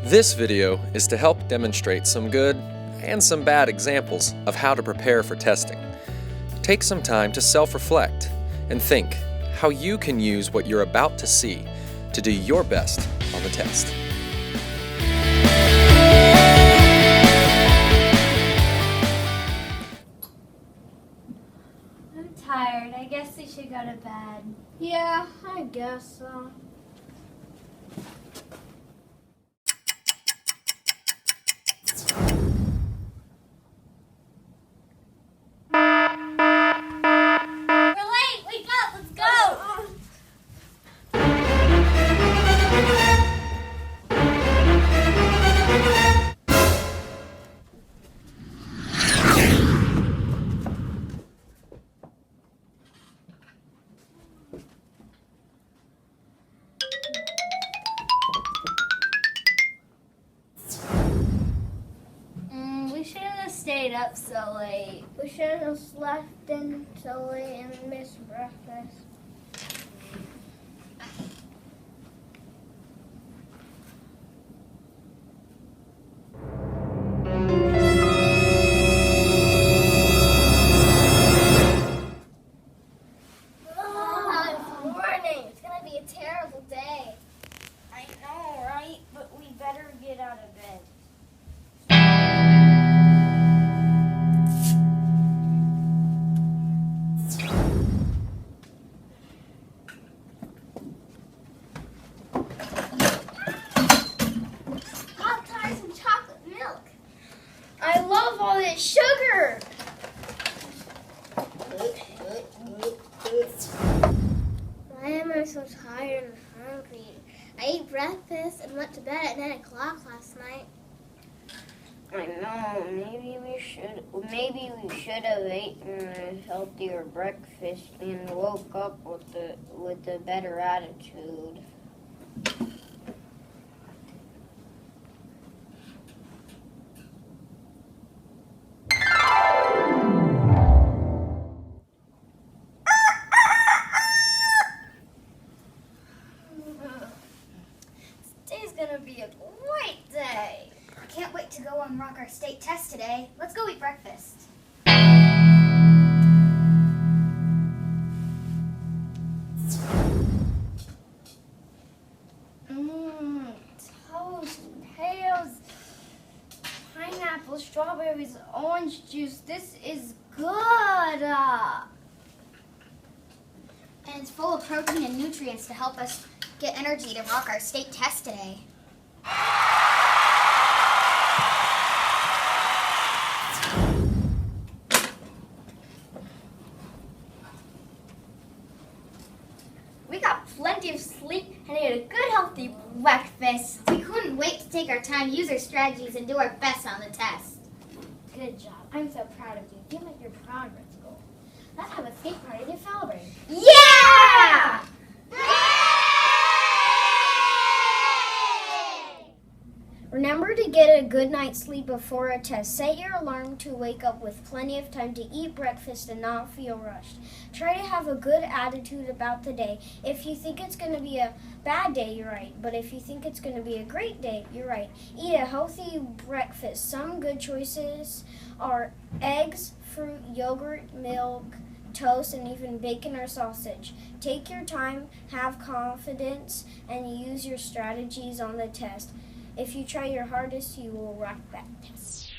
This video is to help demonstrate some good and some bad examples of how to prepare for testing. Take some time to self-reflect and think how you can use what you're about to see to do your best on the test. I'm tired. I guess we should go to bed. Yeah, I guess so. We're late! Wake up! Let's go! We shouldn't have stayed up so late. We shouldn't have slept in so late and missed breakfast. Good morning. It's gonna be a terrible day. I know, right? But we better get out of bed. I'll try some chocolate milk. I love all this sugar. Why am I so tired and hungry? I ate breakfast and went to bed at 9 o'clock last night. I know. Maybe we should have eaten a healthier breakfast and woke up with a better attitude. Today's gonna be a great day. I can't wait to go and rock our state test today. Let's go eat breakfast. Toast, potatoes, pineapple, strawberries, orange juice. This is good. And it's full of protein and nutrients to help us get energy to rock our state test today. We got plenty of sleep and ate a good healthy breakfast. We couldn't wait to take our time, use our strategies, and do our best on the test. Good job. I'm so proud of you. Feel like you're proud of us, goal. Let's have a skate party to celebrate. Yeah! Remember to get a good night's sleep before a test. Set your alarm to wake up with plenty of time to eat breakfast and not feel rushed. Try to have a good attitude about the day. If you think it's going to be a bad day, you're right. But if you think it's going to be a great day, you're right. Eat a healthy breakfast. Some good choices are eggs, fruit, yogurt, milk, toast, and even bacon or sausage. Take your time, have confidence, and use your strategies on the test. If you try your hardest, you will rock that test.